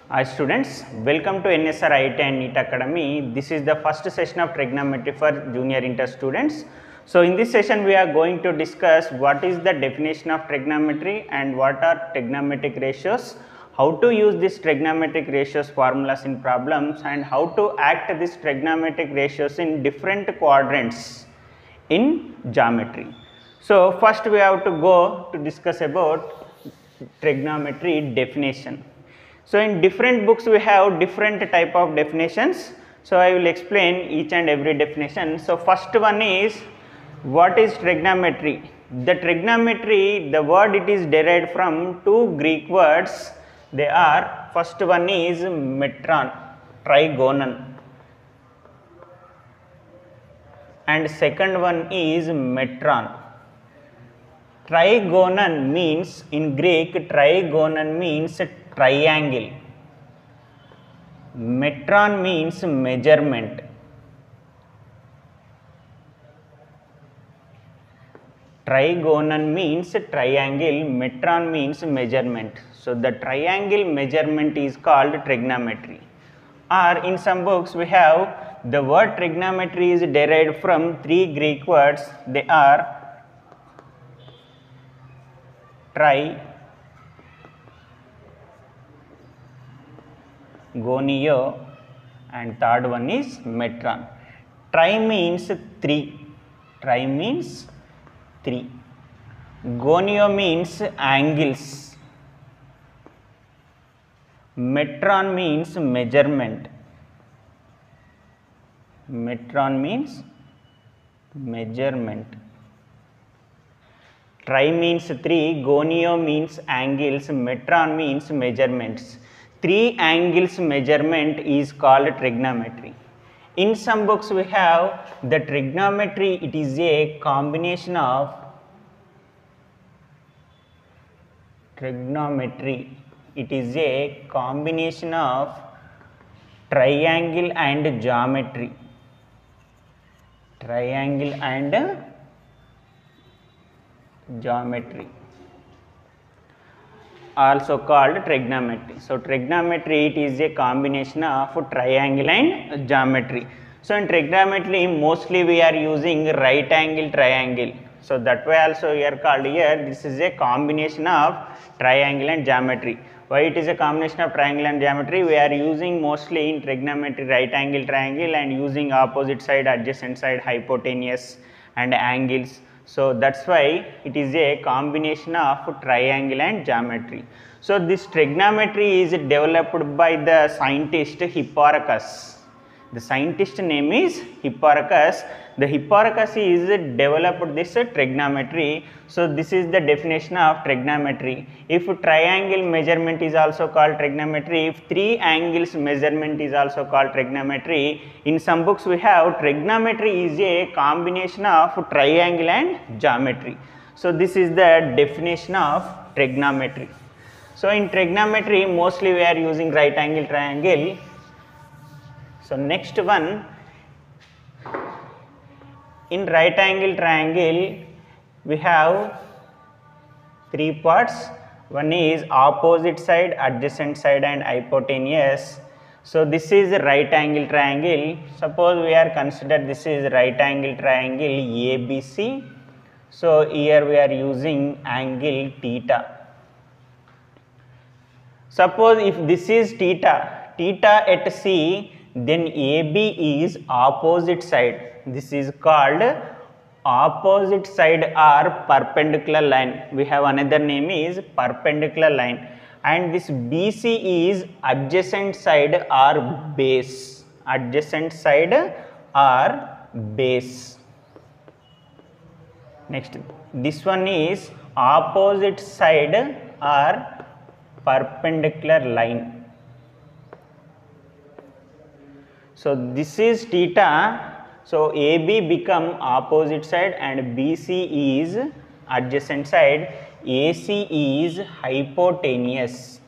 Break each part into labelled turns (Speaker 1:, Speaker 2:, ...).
Speaker 1: Hi students, welcome to NSR IIT and NEET Academy. This is the first session of trigonometry for junior inter students. So in this session we are going to discuss what is the definition of trigonometry and what are trigonometric ratios, how to use these trigonometric ratios formulas in problems, and how to act these trigonometric ratios in different quadrants in geometry. So first we have to go to discuss about trigonometry definition. So in different books we have different type of definitions. So I will explain each and every definition. So first one is, what is trigonometry? The trigonometry, the word it is derived from two Greek words. They are, first one is metron, trigonon, and second one is metron. Trigonon means, in Greek, trigonon means triangle. Metron means measurement. Trigonon means triangle, metron means measurement. So the triangle measurement is called trigonometry. Or in some books we have the word trigonometry is derived from three Greek words. They are gonio, and third one is metron. Tri means three. Tri means three. Gonio means angles. Metron means measurement. Metron means measurement. Tri means three, gonio means angles, metron means measurements. Three angles measurement is called trigonometry. In some books we have the trigonometry, it is a combination of trigonometry. It is a combination of triangle and geometry. Triangle and geometry, also called trigonometry. So trigonometry, it is a combination of triangle and geometry. So in trigonometry mostly we are using right angle triangle. So that way also we are called here, this is a combination of triangle and geometry. Why it is a combination of triangle and geometry? We are using mostly in trigonometry right angle triangle and using opposite side, adjacent side, hypotenuse and angles. So that's why it is a combination of triangle and geometry. So this trigonometry is developed by the scientist Hipparchus. The scientist name is Hipparchus. The Hipparchus is developed this trigonometry. So this is the definition of trigonometry. If triangle measurement is also called trigonometry, if three angles measurement is also called trigonometry. In some books we have trigonometry is a combination of triangle and geometry. So this is the definition of trigonometry. So in trigonometry mostly we are using right angle triangle. So next one, in right angle triangle we have three parts. One is opposite side, adjacent side and hypotenuse. So this is right angle triangle. Suppose we are considered this is right angle triangle ABC. So here we are using angle theta. Suppose if this is theta at C, then AB is opposite side. This is called opposite side or perpendicular line. We have another name is perpendicular line. And this BC is adjacent side or base. Adjacent side or base. Next, this one is opposite side or perpendicular line. So this is theta. So AB become opposite side and BC is adjacent side. AC is hypotenuse.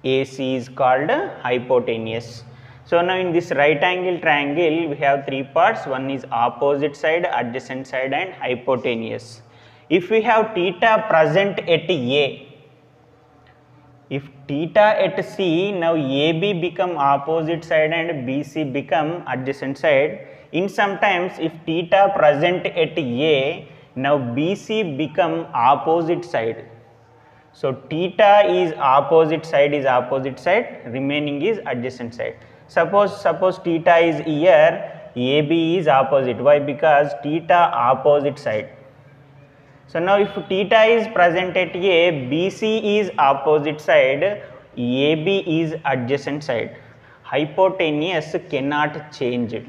Speaker 1: AC is called hypotenuse. So now in this right angle triangle we have three parts. One is opposite side, adjacent side and hypotenuse. If we have theta present at A, If theta at C, now AB become opposite side and BC become adjacent side. In sometimes if theta present at A, now BC become opposite side. So theta is opposite side, remaining is adjacent side. Suppose theta is here, AB is opposite. Why? Because theta opposite side. So now if theta is present at A, BC is opposite side, AB is adjacent side. Hypotenuse cannot change it.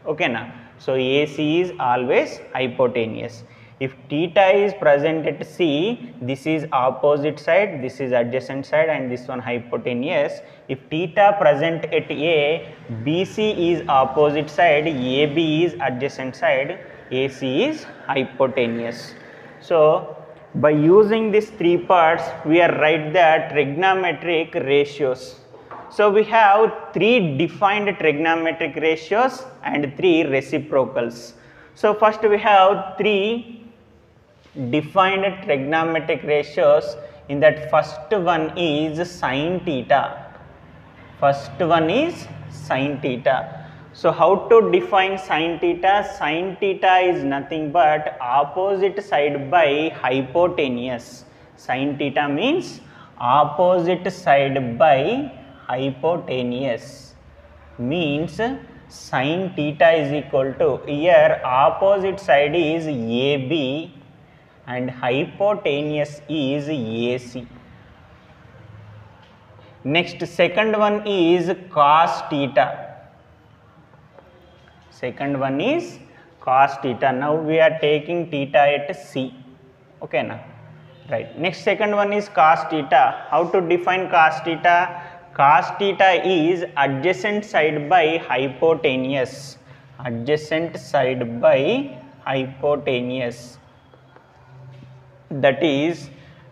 Speaker 1: Okay na? So AC is always hypotenuse. If theta is present at C, this is opposite side, this is adjacent side, and this one hypotenuse. If theta present at A, BC is opposite side, AB is adjacent side, AC is hypotenuse. So by using these three parts, we are write the trigonometric ratios. So we have three defined trigonometric ratios and three reciprocals. So first we have three defined trigonometric ratios. In that first one is sin theta. First one is sin theta. So how to define sin theta? Sin theta is nothing but opposite side by hypotenuse. Sin theta means opposite side by hypotenuse. Means sin theta is equal to, here opposite side is AB and hypotenuse is AC. Next, second one is cos theta. Second one is cos theta. Now we are taking theta at C. Okay na? Right. Next, second one is cos theta. How to define cos theta? Cos theta is adjacent side by hypotenuse. Adjacent side by hypotenuse. That is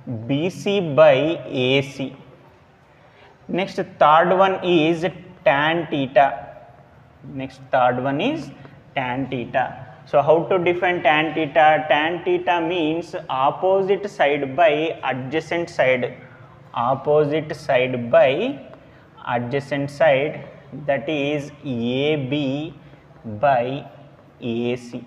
Speaker 1: BC by AC. Next, third one is tan theta. Next, third one is tan theta. So how to define tan theta? Tan theta means opposite side by adjacent side. Opposite side by adjacent side, that is AB by AC.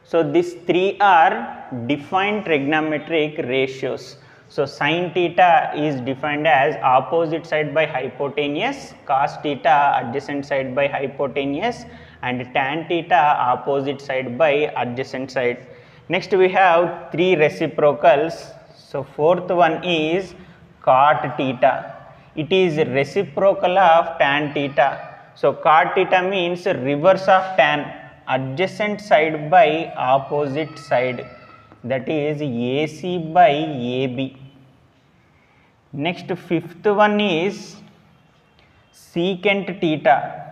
Speaker 1: So these three are defined trigonometric ratios. So sin theta is defined as opposite side by hypotenuse, cos theta adjacent side by hypotenuse, and tan theta opposite side by adjacent side. Next we have three reciprocals. So fourth one is cot theta. It is reciprocal of tan theta. So cot theta means reverse of tan, adjacent side by opposite side, that is AC by AB. Next, fifth one is secant theta.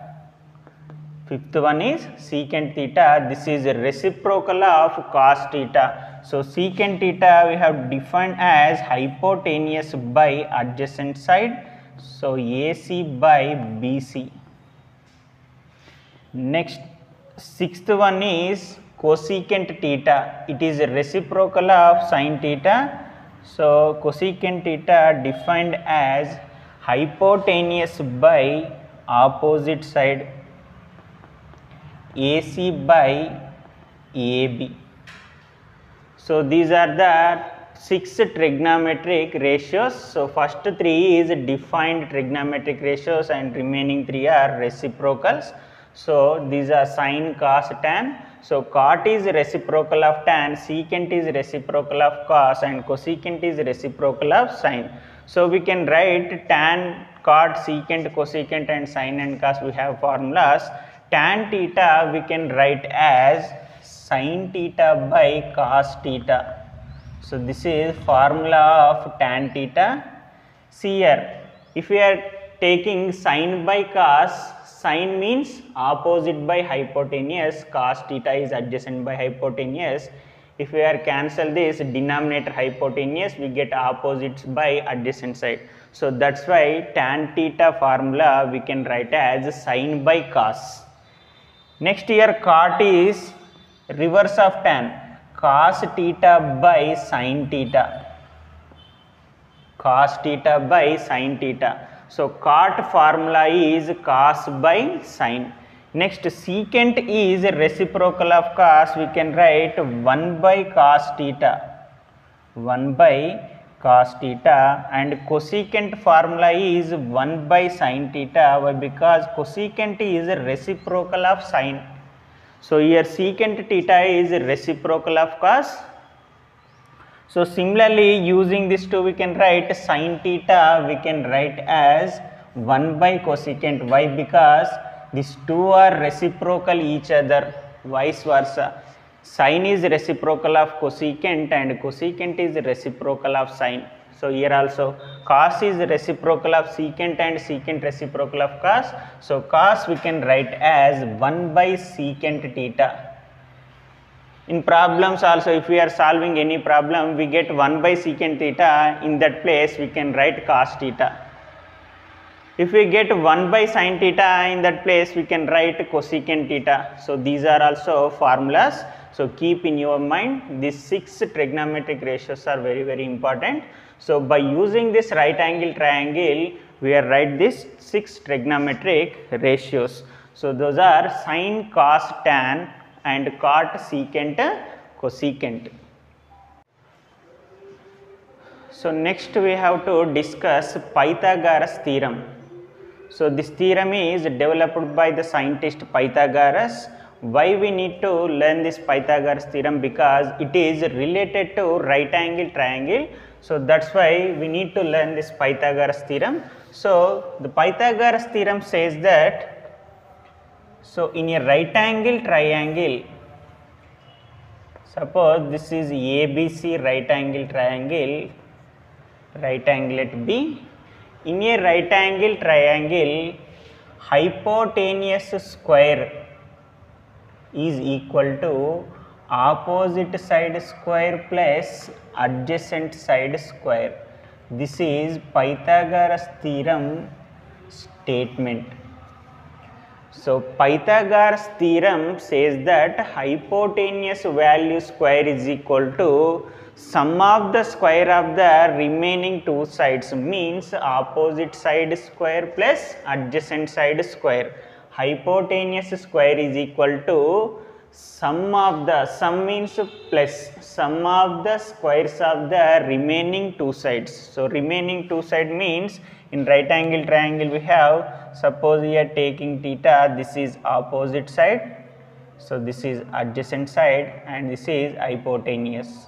Speaker 1: Fifth one is secant theta. This is a reciprocal of cos theta. So secant theta we have defined as hypotenuse by adjacent side. So AC by BC. Next, sixth one is cosecant theta. It is a reciprocal of sin theta. So cosecant theta defined as hypotenuse by opposite side, AC by AB. So these are the 6 trigonometric ratios. So first 3 is defined trigonometric ratios and remaining 3 are reciprocals. So these are sin, cos, tan. So cot is reciprocal of tan, secant is reciprocal of cos, and cosecant is reciprocal of sin. So we can write tan, cot, secant, cosecant, and sin and cos. We have formulas. Tan theta we can write as sin theta by cos theta. So this is formula of tan theta. See here, if we are taking sin by cos, sin means opposite by hypotenuse, cos theta is adjacent by hypotenuse. If we are cancel this denominator hypotenuse, we get opposites by adjacent side. So that's why tan theta formula we can write as sin by cos. Next here cot is reverse of tan, cos theta by sin theta. cos theta by sin theta. So cot formula is cos by sin. Next, secant is reciprocal of cos. We can write 1 by cos theta, 1 by cos theta, and cosecant formula is 1 by sin theta. Why? Because cosecant is reciprocal of sin. So here secant theta is reciprocal of cos. So similarly, using this two, we can write sin theta, we can write as 1 by cosecant. Why? Because these two are reciprocal each other, vice versa. Sin is reciprocal of cosecant and cosecant is reciprocal of sin. So here also cos is reciprocal of secant and secant reciprocal of cos. So cos we can write as 1 by secant theta. In problems also, if we are solving any problem, we get 1 by secant theta. In that place we can write cos theta. If we get 1 by sin theta, in that place we can write cosecant theta. So these are also formulas. So keep in your mind, these 6 trigonometric ratios are very important. So by using this right angle triangle, we are write this 6 trigonometric ratios. So those are sin, cos, tan and cot, secant, cosecant. So next we have to discuss Pythagoras theorem. So this theorem is developed by the scientist Pythagoras. Why we need to learn this Pythagoras theorem? Because it is related to right angle triangle. So that's why we need to learn this Pythagoras theorem. So the Pythagoras theorem says that, so in a right angle triangle, suppose this is ABC right angle triangle, right angle at B. In a right angle triangle, hypotenuse square is equal to opposite side square plus adjacent side square. This is Pythagoras theorem statement. So Pythagoras theorem says that hypotenuse value square is equal to sum of the square of the remaining two sides, means opposite side square plus adjacent side square. Hypotenuse square is equal to sum of the, sum means plus, sum of the squares of the remaining two sides. So remaining two side means in right angle triangle we have, suppose we are taking theta, this is opposite side, so this is adjacent side and this is hypotenuse.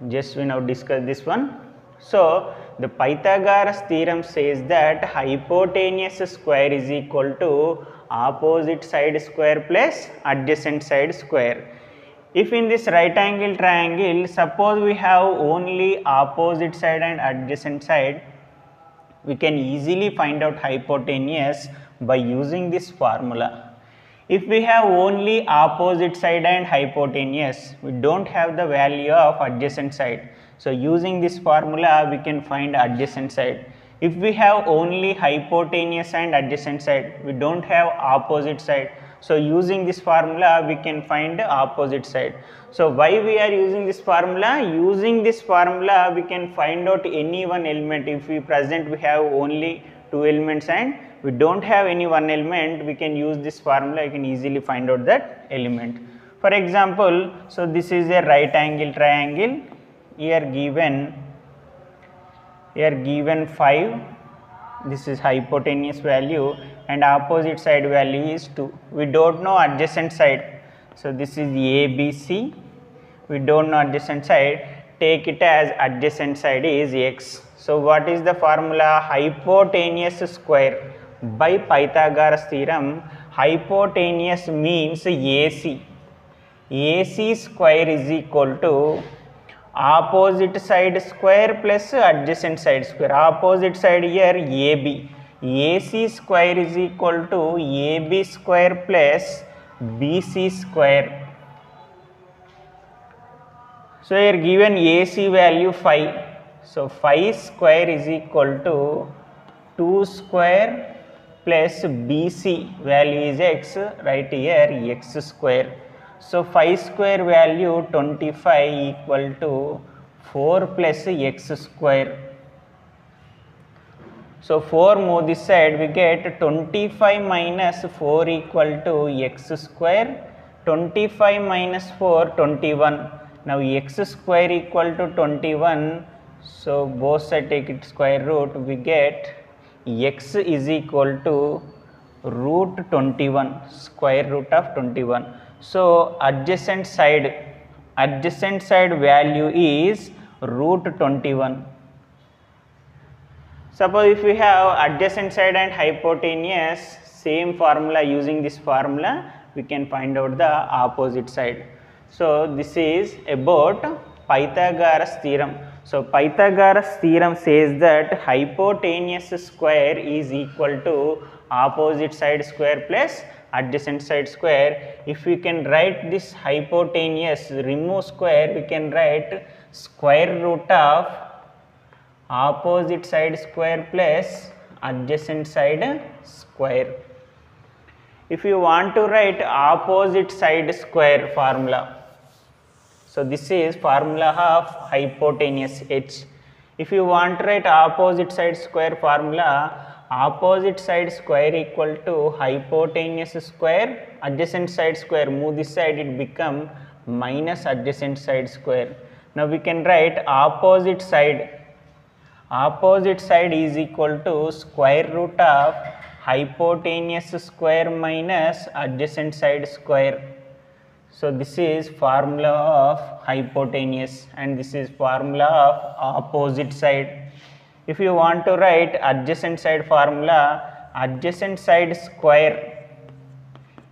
Speaker 1: Just we now discuss this one. So the Pythagoras theorem says that hypotenuse square is equal to opposite side square plus adjacent side square. If in this right angle triangle, suppose we have only opposite side and adjacent side, we can easily find out hypotenuse by using this formula. If we have only opposite side and hypotenuse, we don't have the value of adjacent side. So using this formula, we can find adjacent side. If we have only hypotenuse and adjacent side, we don't have opposite side. So using this formula, we can find the opposite side. So why we are using this formula? Using this formula, we can find out any one element. If we present we have only two elements and we don't have any one element, we can use this formula, you can easily find out that element. For example, so this is a right angle triangle, here given 5, this is hypotenuse value and opposite side value is 2. We don't know adjacent side, so this is ABC, we don't know adjacent side, take it as adjacent side is x. So what is the formula? Hypotenuse square. By Pythagoras theorem, hypotenuse means AC. AC square is equal to opposite side square plus adjacent side square. Opposite side here AB. AC square is equal to AB square plus BC square. So here given AC value 5. So 5 square is equal to 2 square plus BC value is x, right here x square. So 5 square value 25 equal to 4 plus x square. So 4 move this side, we get 25 minus 4 equal to x square. 25 minus 4, 21. Now x square equal to 21. So both sides take it square root, we get x is equal to root 21, square root of 21. So adjacent side value is root 21. Suppose if we have adjacent side and hypotenuse, same formula, using this formula we can find out the opposite side. So this is about Pythagoras theorem. So Pythagoras theorem says that hypotenuse square is equal to opposite side square plus adjacent side square. If we can write this hypotenuse, remove square, we can write square root of opposite side square plus adjacent side square. If you want to write opposite side square formula, so this is formula of hypotenuse h. If you want to write opposite side square formula, opposite side square equal to hypotenuse square, adjacent side square, move this side, it become minus adjacent side square. Now we can write opposite side is equal to square root of hypotenuse square minus adjacent side square. So this is formula of hypotenuse and this is formula of opposite side. If you want to write adjacent side formula, adjacent side square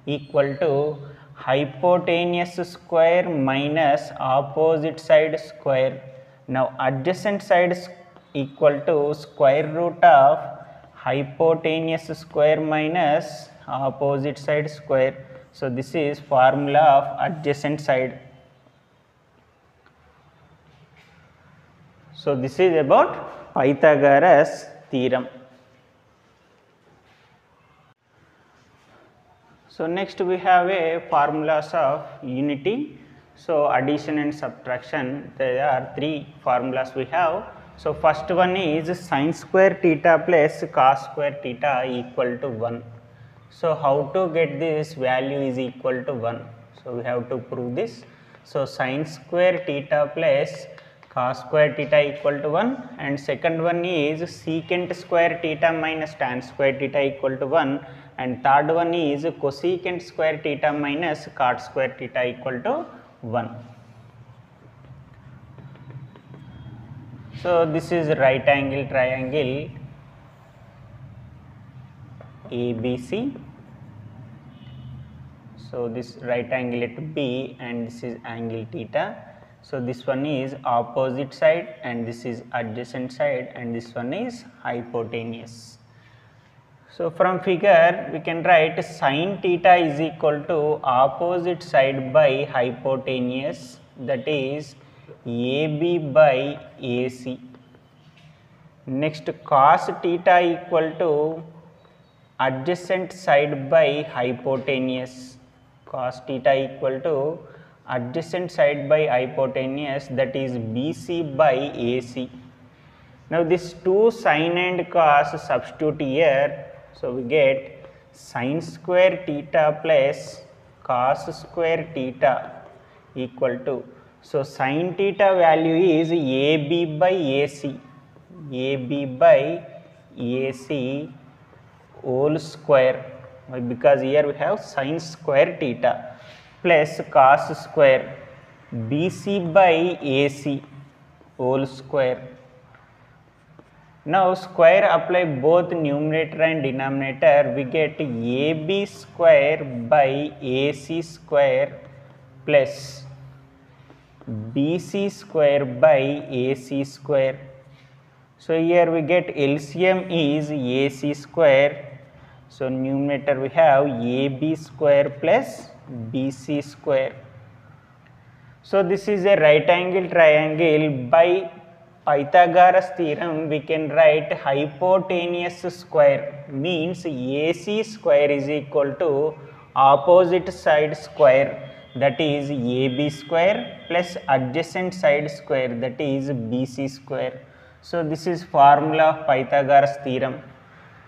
Speaker 1: equal to hypotenuse square minus opposite side square. Now adjacent side equal to square root of hypotenuse square minus opposite side square. So this is formula of adjacent side. So this is about Pythagoras theorem. So next we have a formulas of unity. So addition and subtraction, there are 3 formulas we have. So first one is sin square theta plus cos square theta equal to 1. So how to get this value is equal to 1? So we have to prove this. So sin square theta plus cos square theta equal to 1, and second one is secant square theta minus tan square theta equal to 1, and third one is cosecant square theta minus cot square theta equal to 1. So this is right angle triangle ABC. So this right angle at B and this is angle theta. So this one is opposite side and this is adjacent side and this one is hypotenuse. So from figure we can write sin theta is equal to opposite side by hypotenuse, that is AB by AC. Next cos theta equal to adjacent side by hypotenuse. Cos theta equal to adjacent side by hypotenuse, that is BC by AC. Now this 2 sin and cos substitute here. So we get sin square theta plus cos square theta equal to, so sin theta value is AB by AC, AB by AC whole square, because here we have sin square theta, plus cos square BC by AC whole square. Now square apply both numerator and denominator, we get AB square by AC square plus BC square by AC square. So here we get LCM is AC square. So numerator we have AB square plus BC square. So this is a right angle triangle. By Pythagoras theorem we can write hypotenuse square means AC square is equal to opposite side square, that is AB square plus adjacent side square, that is BC square. So this is formula of Pythagoras theorem.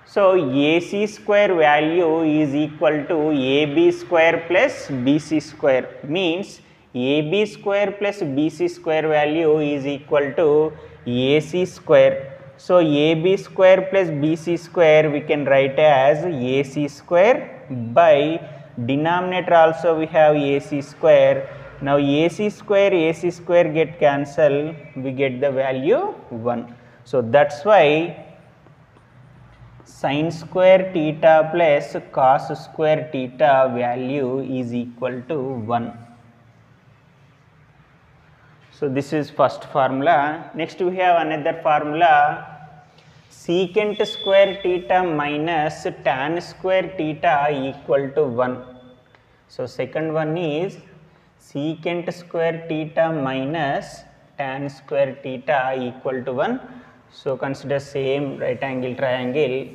Speaker 1: So AC square value is equal to AB square plus BC square, means AB square plus BC square value is equal to AC square. So AB square plus BC square we can write as AC square by denominator also we have AC square. Now AC square get cancelled, we get the value 1. So that's why sin square theta plus cos square theta value is equal to 1. So this is first formula. Next we have another formula, secant square theta minus tan square theta equal to 1. So second one is secant square theta minus tan square theta equal to 1. So consider same right angle triangle.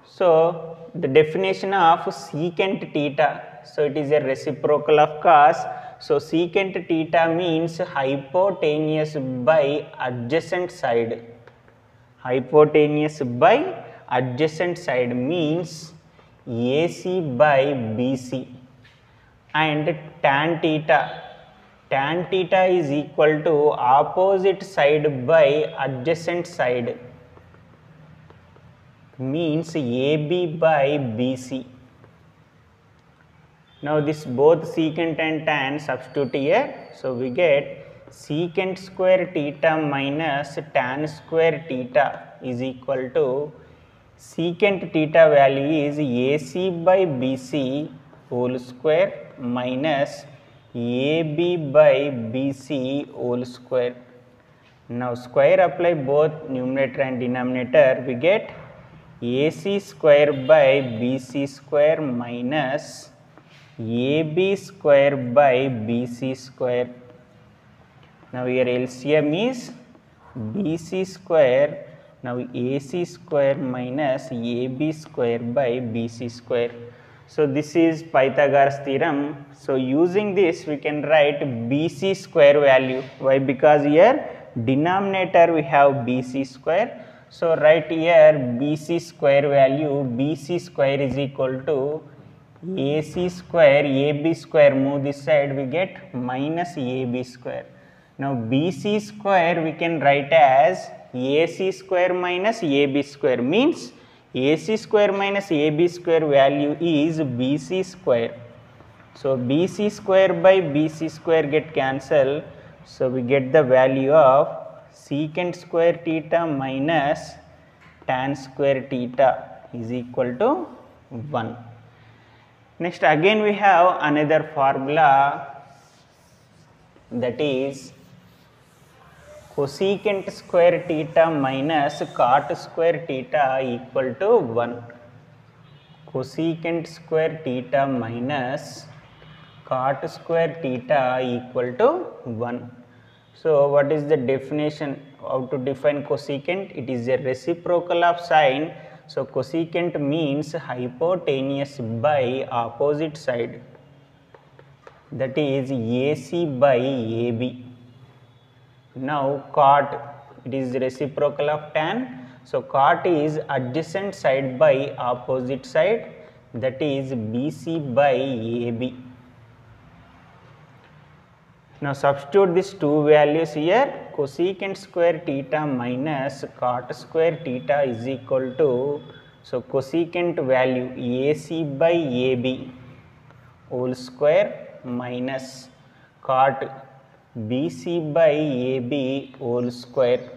Speaker 1: So the definition of secant theta, so it is a reciprocal of cos. So secant theta means hypotenuse by adjacent side. Hypotenuse by adjacent side means AC by BC, and tan theta is equal to opposite side by adjacent side, means AB by BC. Now this both secant and tan substitute here, so we get secant square theta minus tan square theta is equal to secant theta value is AC by BC whole square minus AB by BC whole square. Now square apply both numerator and denominator, we get AC square by BC square minus AB square by BC square. Now here LCM is BC square. Now AC square minus AB square by BC square. So this is Pythagoras theorem. So using this we can write BC square value. Why? Because here denominator we have BC square. So write here BC square value. BC square is equal to AC square, AB square, move this side, we get minus AB square. Now BC square we can write as AC square minus AB square, means AC square minus AB square value is BC square. So BC square by BC square get cancelled. So we get the value of secant square theta minus tan square theta is equal to 1. Next again we have another formula, that is cosecant square theta minus cot square theta equal to 1. Cosecant square theta minus cot square theta equal to 1. So what is the definition? How to define cosecant? It is a reciprocal of sine. So cosecant means hypotenuse by opposite side, that is AC by AB. Now cot, it is reciprocal of tan. So cot is adjacent side by opposite side, that is BC by AB. Now substitute these two values here. Cosecant square theta minus cot square theta is equal to, so cosecant value AC by AB whole square minus cot BC by AB whole square.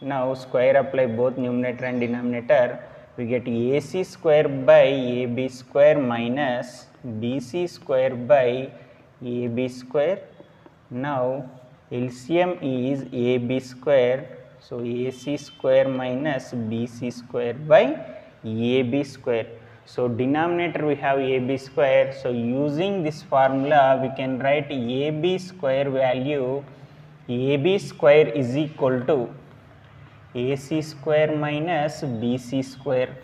Speaker 1: Now square apply both numerator and denominator, we get AC square by AB square minus BC square by AB square. Now LCM is AB square, so AC square minus BC square by AB square. So denominator we have AB square, so using this formula we can write AB square value, AB square is equal to AC square minus BC square.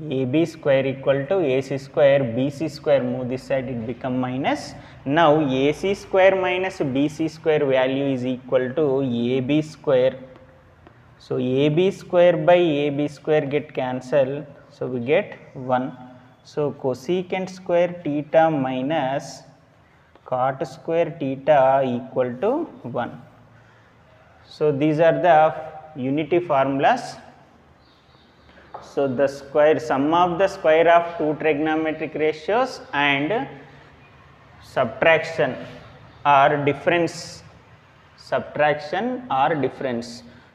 Speaker 1: AB square equal to AC square, BC square, move this side, it become minus. Now AC square minus BC square value is equal to AB square. So AB square by AB square get cancelled, so we get 1. So cosecant square theta minus cot square theta equal to 1. So these are the unity formulas. So the sum of the square of two trigonometric ratios and subtraction or difference.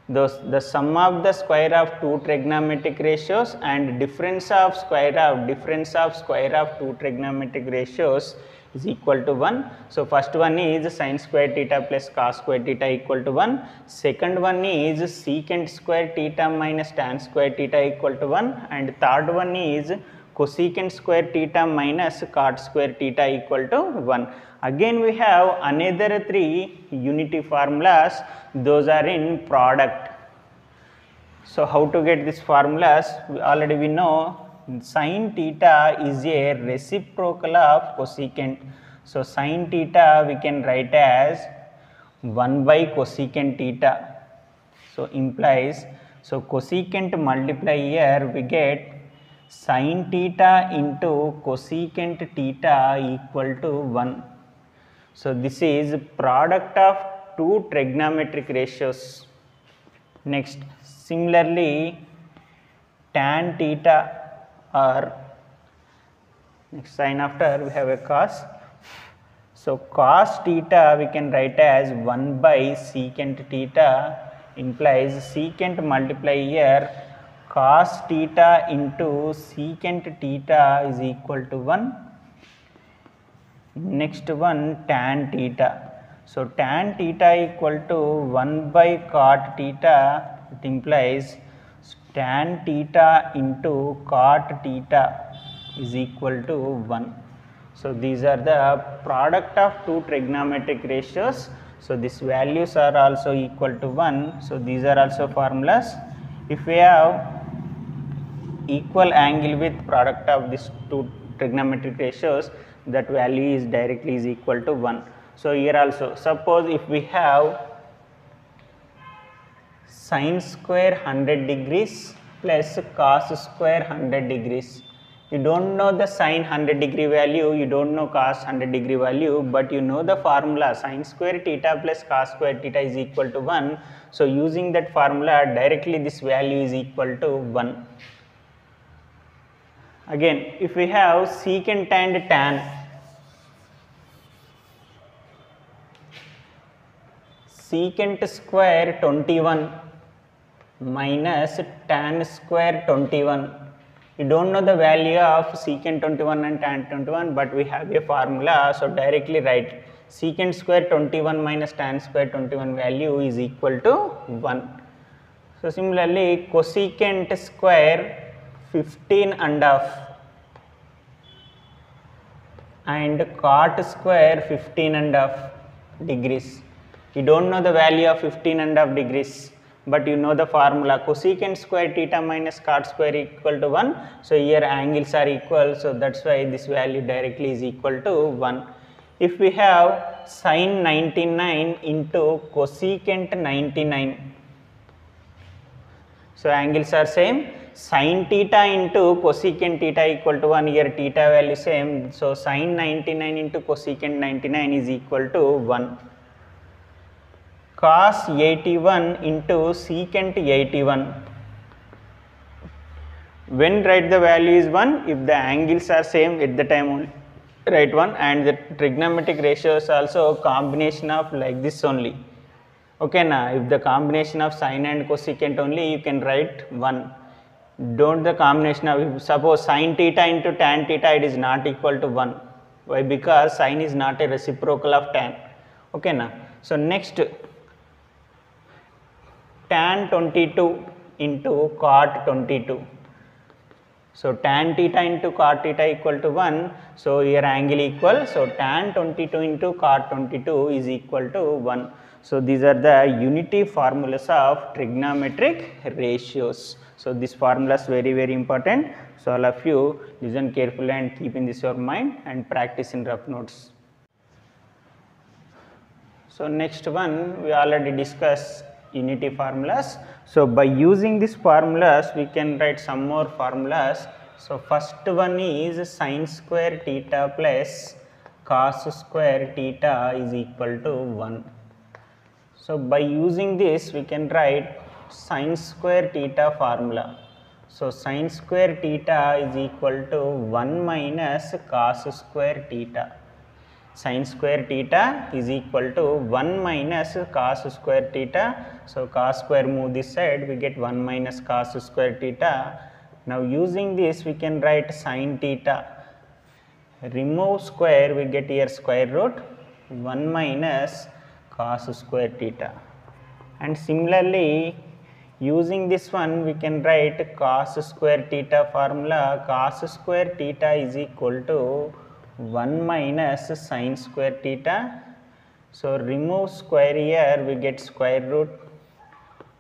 Speaker 1: The sum of the square of two trigonometric ratios and difference of square of two trigonometric ratios is equal to 1. So first one is sin square theta plus cos square theta equal to 1. Second one is secant square theta minus tan square theta equal to 1. And third one is cosecant square theta minus cot square theta equal to 1. Again we have another 3 unity formulas, those are in product. So how to get these formulas? Already we know sin theta is a reciprocal of cosecant. So sin theta we can write as 1 by cosecant theta. So implies, so cosecant multiply here we get sin theta into cosecant theta equal to 1. So this is product of two trigonometric ratios. Next, similarly tan theta, or next sign after we have a cos. So cos theta we can write as 1 by secant theta, implies secant multiply here cos theta into secant theta is equal to 1. Next one tan theta. So tan theta equal to 1 by cot theta, it implies tan theta into cot theta is equal to 1. So these are the product of two trigonometric ratios. So these values are also equal to 1. So these are also formulas. If we have equal angle with product of these two trigonometric ratios, that value is directly is equal to 1. So here also, suppose if we have sin square 100 degrees plus cos square 100 degrees. You don't know the sin 100 degree value, you don't know cos 100 degree value, but you know the formula sin square theta plus cos square theta is equal to 1. So using that formula directly this value is equal to 1. Again, if we have secant and tan, secant square 21 minus tan square 21. You don't know the value of secant 21 and tan 21, but we have a formula, so directly write secant square 21 minus tan square 21 value is equal to 1. So similarly cosecant square 15 and half and cot square 15 and half degrees. You don't know the value of 15 and half degrees, but you know the formula cosecant square theta minus cot square equal to 1. So here angles are equal, so that's why this value directly is equal to 1. If we have sin 99 into cosecant 99, so angles are same, sin theta into cosecant theta equal to 1, here theta value same, so sin 99 into cosecant 99 is equal to 1. Cos 81 into secant 81, when write the value is 1, if the angles are same at the time only write 1, and the trigonometric ratio is also combination of like this only. Okay na, if the combination of sin and cosecant only, you can write 1. Don't the combination of, suppose sin theta into tan theta, it is not equal to 1. Why? Because sin is not a reciprocal of tan. Okay na. So next tan 22 into cot 22. So tan theta into cot theta equal to 1. So here angle equal. So tan 22 into cot 22 is equal to 1. So these are the unity formulas of trigonometric ratios. So this formula is very important. So all of you listen carefully and keep in this your mind and practice in rough notes. So next one we already discussed unity formulas. So by using these formulas we can write some more formulas. So first one is sin square theta plus cos square theta is equal to 1. So by using this we can write sin square theta formula. So sin square theta is equal to 1 minus cos square theta. Sin square theta is equal to 1 minus cos square theta. So cos square move this side, we get 1 minus cos square theta. Now using this we can write sin theta. Remove square, we get here square root 1 minus cos square theta. And similarly using this one we can write cos square theta formula. Cos square theta is equal to 1 minus sin square theta. So remove square here, we get square root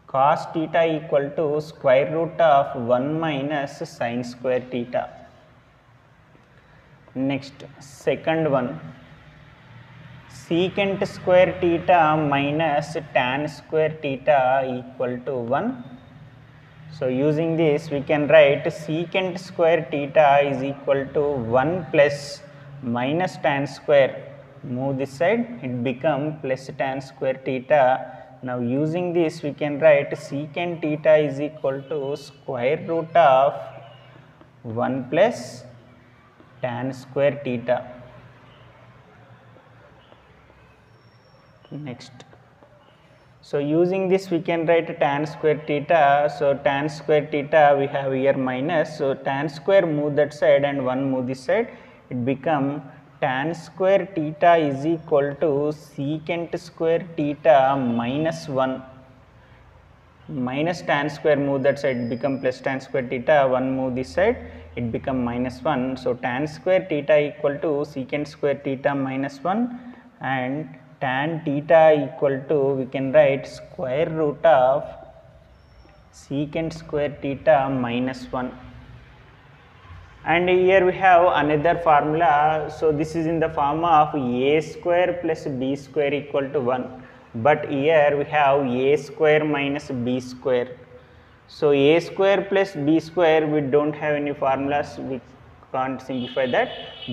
Speaker 1: cos theta equal to square root of 1 minus sin square theta. Next, second one, secant square theta minus tan square theta equal to 1. So using this we can write secant square theta is equal to 1 plus minus tan square, move this side, it become plus tan square theta. Now using this we can write secant theta is equal to square root of 1 plus tan square theta. Next, so using this we can write tan square theta. So tan square theta we have here minus, so tan square move that side and 1 move this side, it become tan square theta is equal to secant square theta minus 1. Minus tan square move that side, become plus tan square theta, 1 move this side, it become minus 1. So tan square theta equal to secant square theta minus 1 and tan theta equal to, we can write square root of secant square theta minus 1. And here we have another formula. So this is in the form of a square plus b square equal to 1. But here we have a square minus b square. So a square plus b square, we don't have any formulas, we can't simplify that.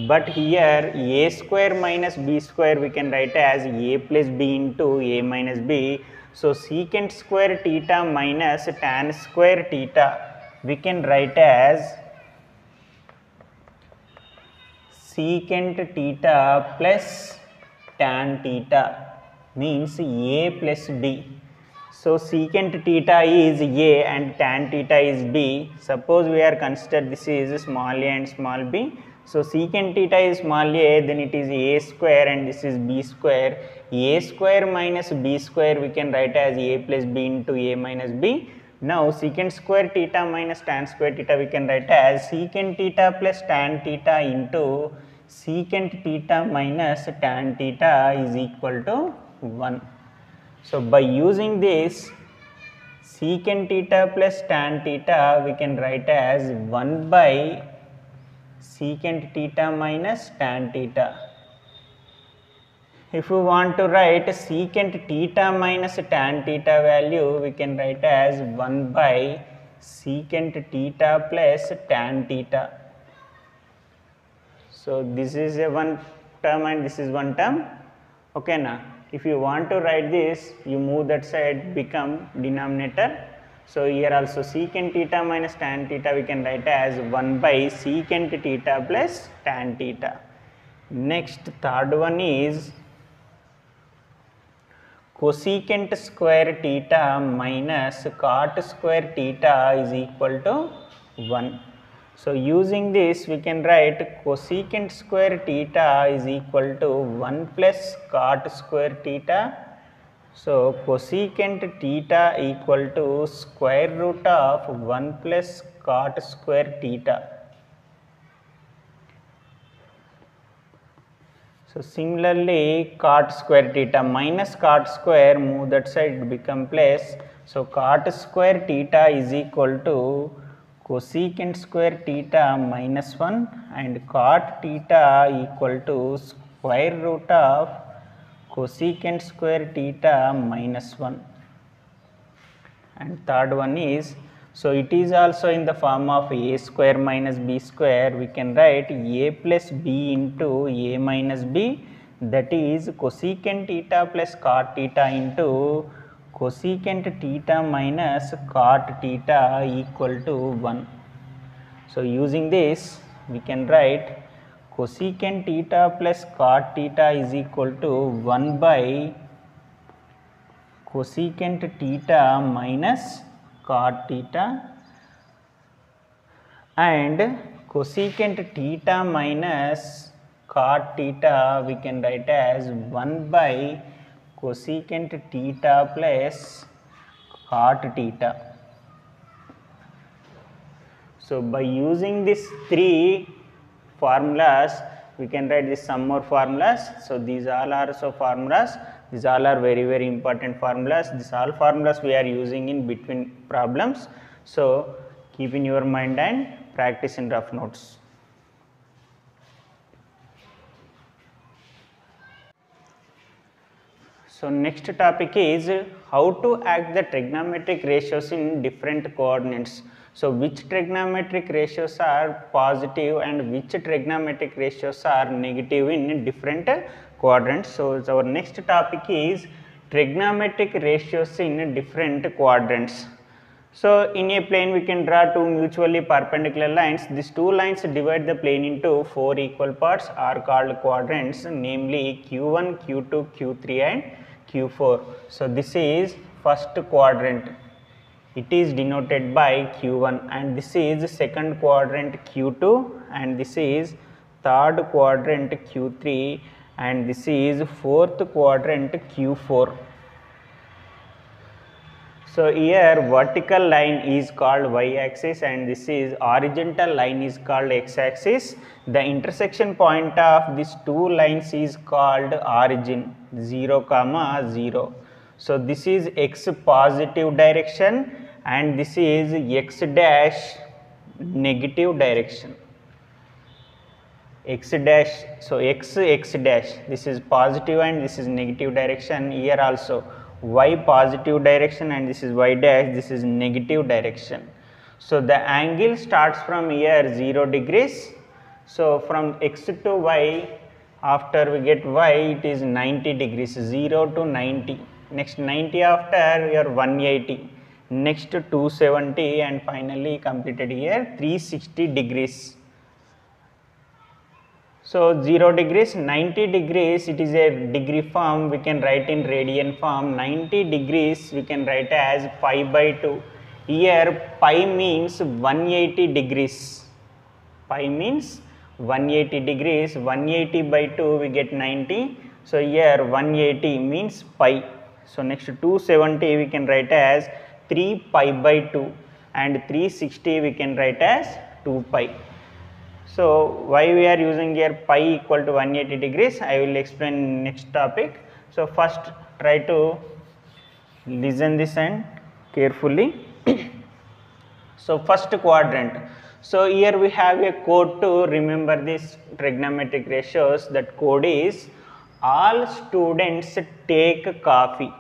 Speaker 1: But here a square minus b square we can write as a plus b into a minus b. So secant square theta minus tan square theta we can write as secant theta plus tan theta, means a plus b. So secant theta is a and tan theta is b. Suppose we are consider this is small a and small b. So secant theta is small a, then it is a square and this is b square. A square minus b square we can write as a plus b into a minus b. Now secant square theta minus tan square theta we can write as secant theta plus tan theta into secant theta minus tan theta is equal to 1. So by using this secant theta plus tan theta we can write as 1 by secant theta minus tan theta. If we want to write secant theta minus tan theta value, we can write as 1 by secant theta plus tan theta. So this is a one term and this is one term. Okay, now if you want to write this, you move that side, become denominator. So here also secant theta minus tan theta we can write as 1 by secant theta plus tan theta. Next, third one is cosecant square theta minus cot square theta is equal to 1. So using this we can write cosecant square theta is equal to 1 plus cot square theta. So cosecant theta equal to square root of 1 plus cot square theta. So similarly cot square theta minus cot square, move that side, it become plus. So cot square theta is equal to cosecant square theta minus 1 and cot theta equal to square root of cosecant square theta minus 1. And third one is, so it is also in the form of a square minus b square. We can write a plus b into a minus b, that is cosecant theta plus cot theta into cosecant theta minus cot theta equal to 1. So using this we can write cosecant theta plus cot theta is equal to 1 by cosecant theta minus cot theta, and cosecant theta minus cot theta we can write as 1 by cosecant theta plus cot theta. So by using these three formulas we can write this some more formulas. So these all are also formulas. These all are very very important formulas. These all formulas we are using in between problems. So keep in your mind and practice in rough notes. So next topic is how to act the trigonometric ratios in different coordinates. So which trigonometric ratios are positive and which trigonometric ratios are negative in different quadrants. So our next topic is trigonometric ratios in different quadrants. So in a plane we can draw two mutually perpendicular lines. These two lines divide the plane into four equal parts are called quadrants, namely Q1, Q2, Q3 and Q4. So this is first quadrant. It is denoted by Q1, and this is second quadrant Q2, and this is third quadrant Q3, and this is fourth quadrant Q4. So here vertical line is called y-axis and this is horizontal line is called x-axis. The intersection point of these two lines is called origin 0, 0. So this is x positive direction and this is x dash negative direction. X dash, so x dash, this is positive and this is negative direction. Here also y positive direction and this is y dash, this is negative direction. So the angle starts from here 0 degrees. So from x to y, after we get y, it is 90 degrees, 0 to 90. Next 90 after your 180, next 270 and finally completed here 360 degrees. So 0 degrees, 90 degrees, it is a degree form, we can write in radian form. 90 degrees we can write as pi by 2. Here pi means 180 degrees. Pi means 180 degrees, 180 by 2 we get 90. So here 180 means pi. So next 270 we can write as 3 pi by 2 and 360 we can write as 2 pi. So why we are using here pi equal to 180 degrees, I will explain next topic. So first try to listen this and carefully. So first quadrant. So here we have a code to remember these trigonometric ratios. That code is all students take coffee.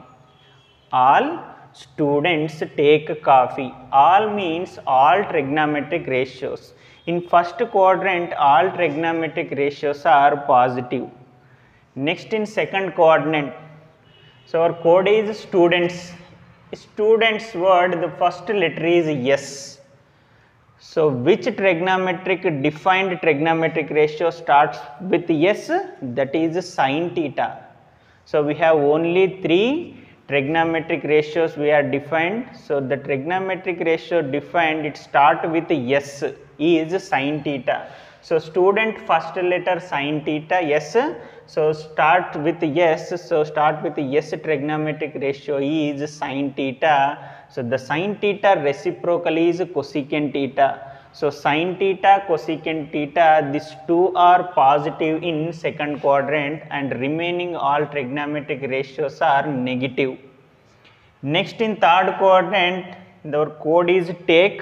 Speaker 1: All students take coffee. All means all trigonometric ratios. In first quadrant, all trigonometric ratios are positive. Next in second quadrant, so our code is students. Students word, the first letter is S. So which trigonometric defined trigonometric ratio starts with S? That is sin theta. So we have only three trigonometric ratios we are defined. So the trigonometric ratio defined, it start with S, is sin theta. So student first letter sin theta S. So start with S. So start with S trigonometric ratio is sin theta. So the sin theta reciprocal is cosecant theta. So sin theta, cosecant theta, these two are positive in second quadrant and remaining all trigonometric ratios are negative. Next in third quadrant, our code is take.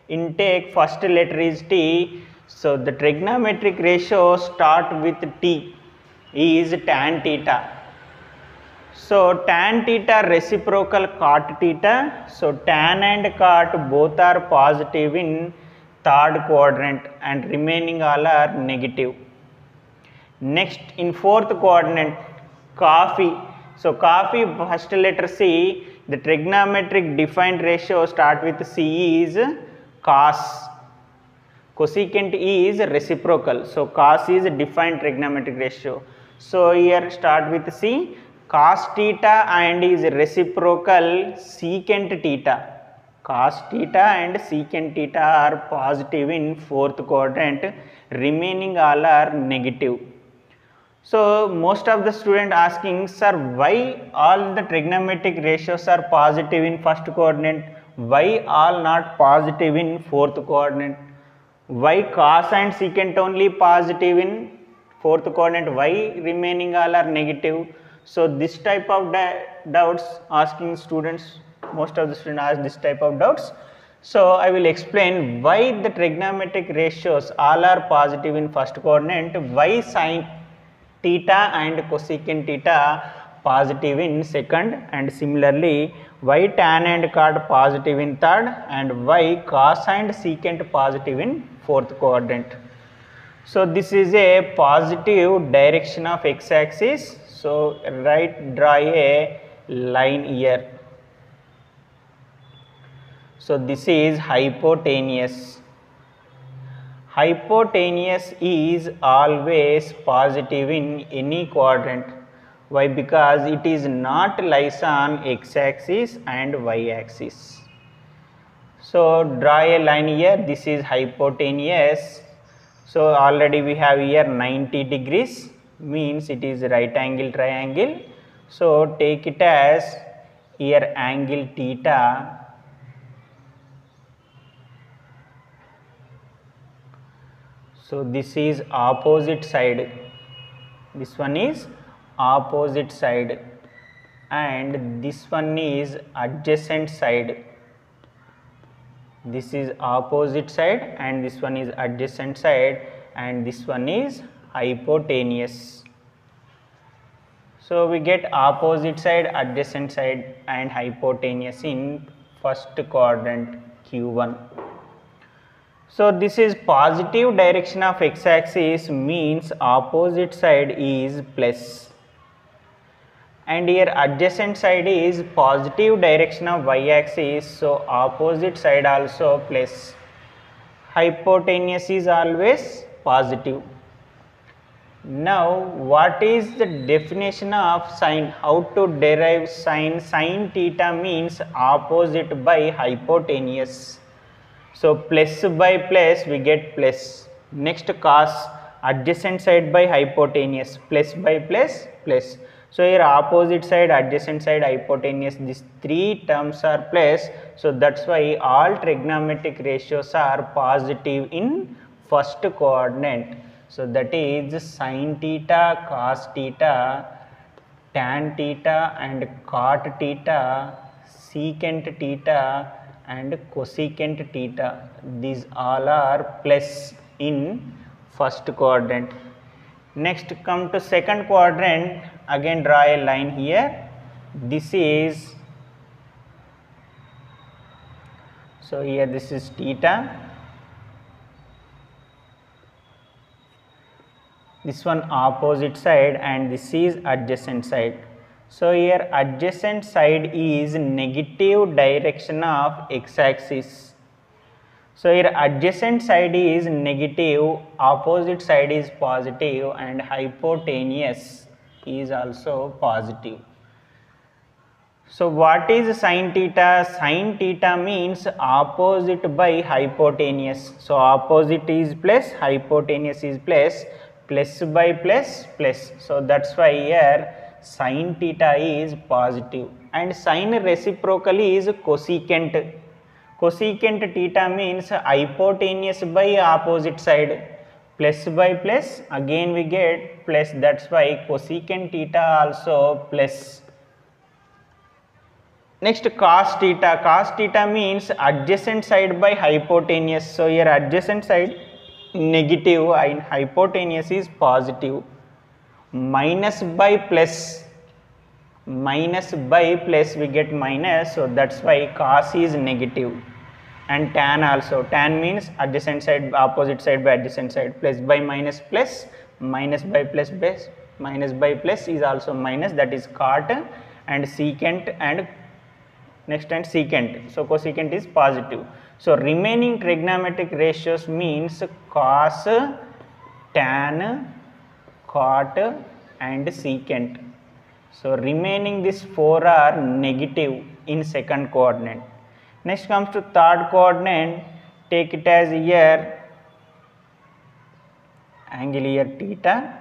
Speaker 1: In take, first letter is T. So the trigonometric ratio start with T is tan theta. So tan theta reciprocal cot theta. So tan and cot both are positive in third quadrant and remaining all are negative. Next in fourth quadrant, coffee. So coffee first letter C, the trigonometric defined ratio start with C is cos. Cosecant is reciprocal. So cos is defined trigonometric ratio. So here start with C, cos theta and is reciprocal secant theta. Cos theta and secant theta are positive in fourth quadrant, remaining all are negative. So most of the student asking, sir, why all the trigonometric ratios are positive in first quadrant, why all not positive in fourth quadrant, why cos and secant only positive in fourth quadrant, why remaining all are negative? So this type of doubts asking students, most of the students ask this type of doubts. So I will explain why the trigonometric ratios all are positive in first quadrant, why sin theta and cosecant theta positive in second, and similarly why tan and cot positive in third, and why cos and secant positive in fourth quadrant. So this is a positive direction of x-axis. So draw a line here. So this is hypotenuse. Hypotenuse is always positive in any quadrant. Why? Because it is not lies on x-axis and y-axis. So draw a line here. This is hypotenuse. So already we have here 90 degrees, means it is right angle triangle. So take it as here angle theta. So this is opposite side, this one is opposite side, and this one is adjacent side. This is opposite side and this one is adjacent side, and this one is hypotenuse. So we get opposite side, adjacent side and hypotenuse in first quadrant Q1. So this is positive direction of x-axis, means opposite side is plus, and here adjacent side is positive direction of y-axis, so opposite side also plus. Hypotenuse is always positive. Now what is the definition of sine? How to derive sine? Sin theta means opposite by hypotenuse. So plus by plus we get plus. Next cos, adjacent side by hypotenuse, plus by plus plus. So here opposite side, adjacent side, hypotenuse, these three terms are plus. So that's why all trigonometric ratios are positive in first quadrant. So that is sin theta, cos theta, tan theta and cot theta, secant theta and cosecant theta. These all are plus in first quadrant. Next come to second quadrant, again draw a line here. This is, so here this is theta, this one opposite side and this is adjacent side. So here adjacent side is negative direction of x-axis. So here adjacent side is negative, opposite side is positive, and hypotenuse is also positive. So what is sin theta? Sin theta means opposite by hypotenuse. So opposite is plus, hypotenuse is plus, plus by plus plus. So that's why here sin theta is positive, and sin reciprocal is cosecant. Cosecant theta means hypotenuse by opposite side. Plus by plus, again we get plus, that's why cosecant theta also plus. Next, cos theta. Cos theta means adjacent side by hypotenuse. So here adjacent side negative and hypotenuse is positive. Minus by plus, minus by plus we get minus, so that's why cos is negative. And tan also, tan means adjacent side opposite side by adjacent side, plus by minus plus, minus by plus plus, minus by plus is also minus, that is cot, and secant and next and secant, so cosecant is positive. So remaining trigonometric ratios means cos, tan, cot and secant. So remaining these four are negative in second coordinate. Next comes to third coordinate, take it as here angle here theta.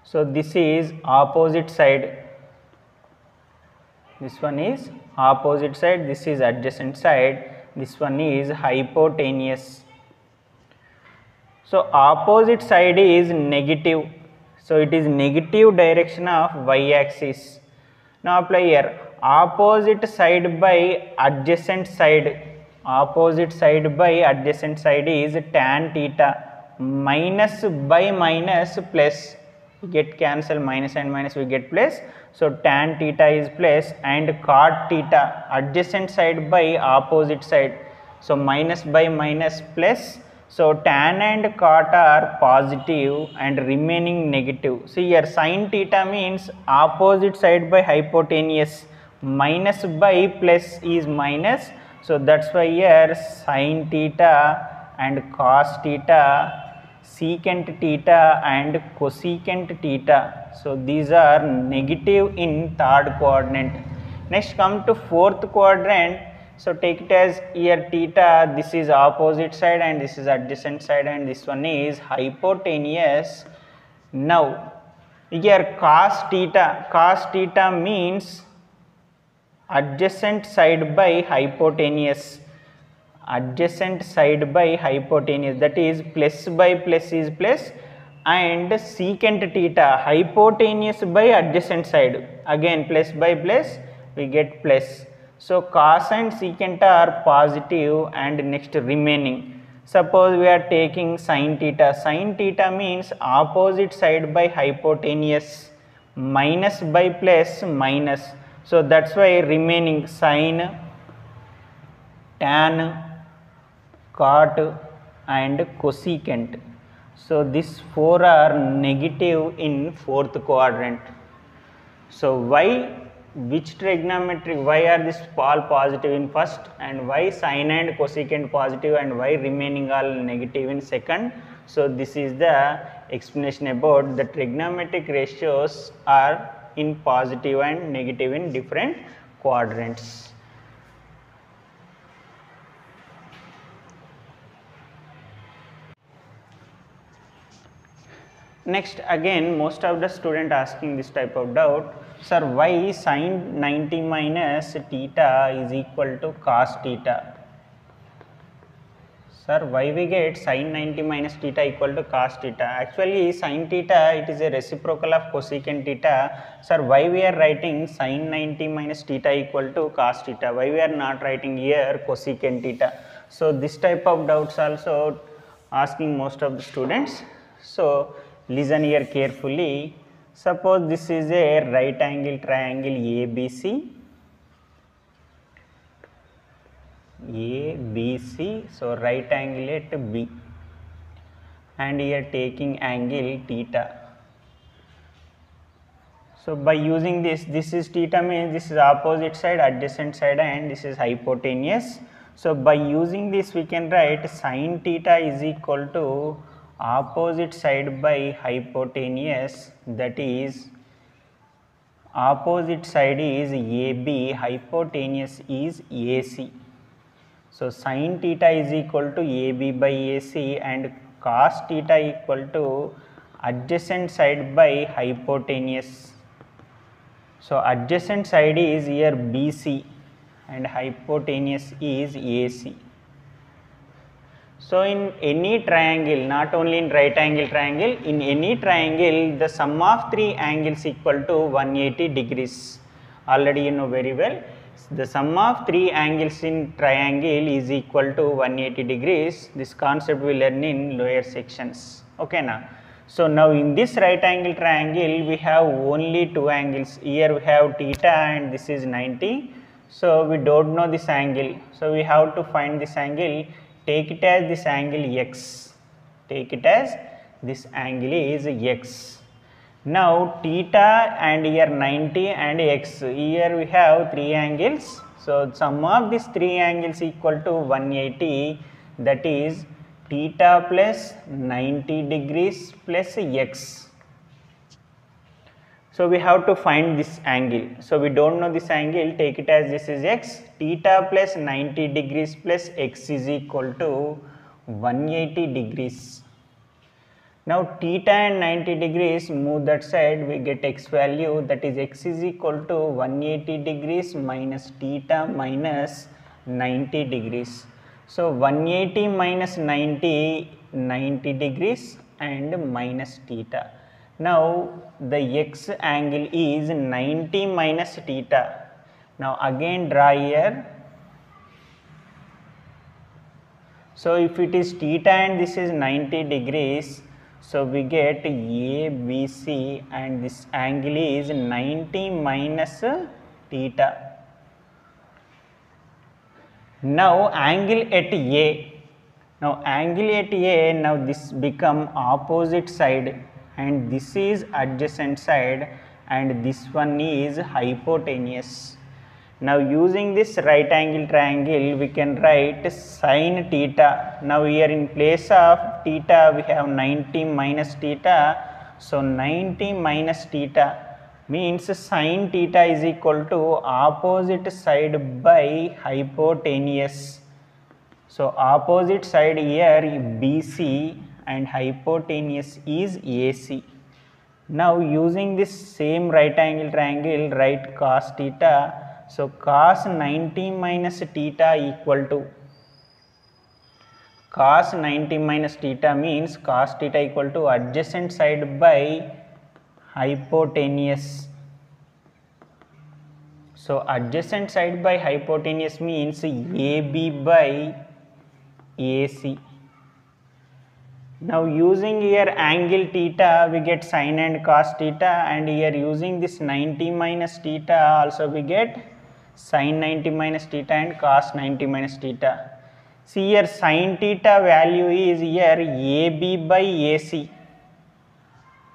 Speaker 1: So this is opposite side, this one is opposite side, this is adjacent side, this one is hypotenuse. So opposite side is negative, so it is negative direction of y-axis. Now apply here, opposite side by adjacent side, opposite side by adjacent side is tan theta, minus by minus plus, we get cancel, minus and minus we get plus, so tan theta is plus, and cot theta, adjacent side by opposite side, so minus by minus plus, so tan and cot are positive and remaining negative. See here sin theta means opposite side by hypotenuse, minus by plus is minus, so that's why here sin theta and cos theta, secant theta and cosecant theta, so these are negative in third quadrant. Next come to fourth quadrant, so take it as here theta, this is opposite side and this is adjacent side and this one is hypotenuse. Now here cos theta means adjacent side by hypotenuse, adjacent side by hypotenuse, that is plus by plus is plus, and secant theta, hypotenuse by adjacent side, again plus by plus we get plus. So cos and secant are positive, and next remaining, suppose we are taking sin theta means opposite side by hypotenuse, minus by plus minus, so that's why remaining sin, tan, cot and cosecant. So these four are negative in fourth quadrant. So why, which trigonometric, why are this all positive in first, and why sin and cosecant positive, and why remaining all negative in second? So this is the explanation about the trigonometric ratios are in positive and negative in different quadrants. Next again most of the student asking this type of doubt, sir, why sin 90 minus theta is equal to cos theta? Sir, why we get sin 90 minus theta equal to cos theta? Actually sin theta, it is a reciprocal of cosecant theta. Sir, why we are writing sin 90 minus theta equal to cos theta? Why we are not writing here cosecant theta? So this type of doubts also asking most of the students. So listen here carefully. Suppose this is a right angle triangle ABC, so right angle at B, and here taking angle theta. So by using this is theta means this is opposite side, adjacent side, and this is hypotenuse. So by using this we can write sin theta is equal to opposite side by hypotenuse, that is opposite side is AB, hypotenuse is AC. So sin theta is equal to AB by AC, and cos theta equal to adjacent side by hypotenuse. So adjacent side is here BC and hypotenuse is AC. So in any triangle, not only in right angle triangle, in any triangle the sum of three angles equal to 180 degrees. Already you know very well, the sum of three angles in triangle is equal to 180 degrees. This concept we learn in lower sections. Okay now. So now in this right angle triangle we have only two angles. Here we have theta and this is 90. So we don't know this angle. So we have to find this angle. Take it as this angle x. Take it as this angle is x. Now theta and here 90 and x. Here we have three angles. So sum of these three angles equal to 180, that is theta plus 90 degrees plus x. So we have to find this angle. So we don't know this angle, take it as this is x. Theta plus 90 degrees plus x is equal to 180 degrees. Now theta and 90 degrees, move that side, we get x value, that is x is equal to 180 degrees minus theta minus 90 degrees. So 180 minus 90, 90 degrees and minus theta. Now the x angle is 90 minus theta. Now again draw here. So if it is theta and this is 90 degrees, so we get ABC and this angle is 90 minus theta. Now angle at A. Now angle at A, now this become opposite side and this is adjacent side and this one is hypotenuse. Now using this right angle triangle we can write sin theta. Now here in place of theta we have 90 minus theta. So 90 minus theta means sin theta is equal to opposite side by hypotenuse. So opposite side here BC and hypotenuse is AC. Now using this same right angle triangle, write cos theta. So cos 90 minus theta equal to, cos 90 minus theta means cos theta equal to adjacent side by hypotenuse. So adjacent side by hypotenuse means AB by AC. Now using here angle theta we get sin and cos theta, and here using this 90 minus theta also we get sin 90 minus theta and cos 90 minus theta. See here sin theta value is here AB by AC.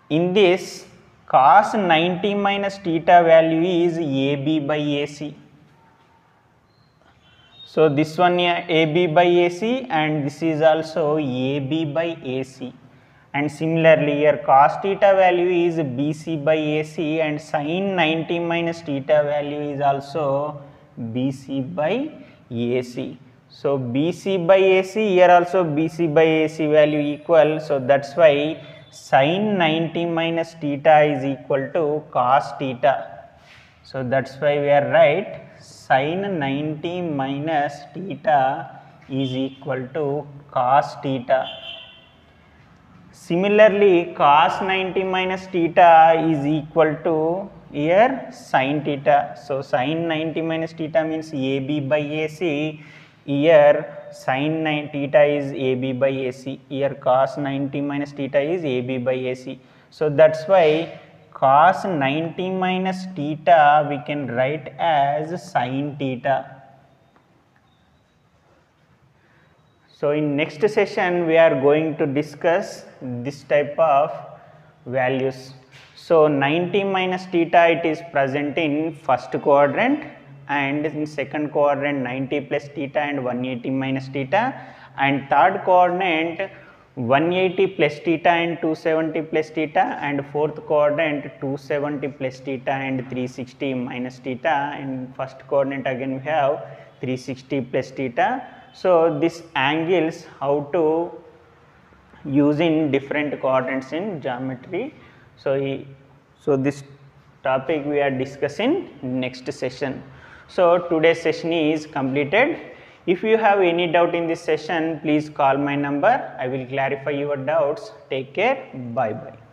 Speaker 1: In this cos 90 minus theta value is AB by AC. So this one here AB by AC and this is also AB by AC. And similarly here cos theta value is BC by AC and sin 90 minus theta value is also BC by AC. So BC by AC, here also BC by AC value equal. So that's why sin 90 minus theta is equal to cos theta. So that's why we are right, sin 90 minus theta is equal to cos theta. Similarly, cos 90 minus theta is equal to here sin theta. So sin 90 minus theta means AB by AC. Here sin 90 theta is AB by AC. Here cos 90 minus theta is AB by AC. So that's why cos 90 minus theta we can write as sin theta. So in next session we are going to discuss this type of values. So 90 minus theta it is present in first quadrant, and in second quadrant 90 plus theta and 180 minus theta, and third quadrant 180 plus theta and 270 plus theta, and fourth quadrant 270 plus theta and 360 minus theta, and first quadrant again we have 360 plus theta. So these angles how to use in different quadrants in geometry. So this topic we are discussing next session. So today's session is completed. If you have any doubt in this session, please call my number. I will clarify your doubts. Take care. Bye bye.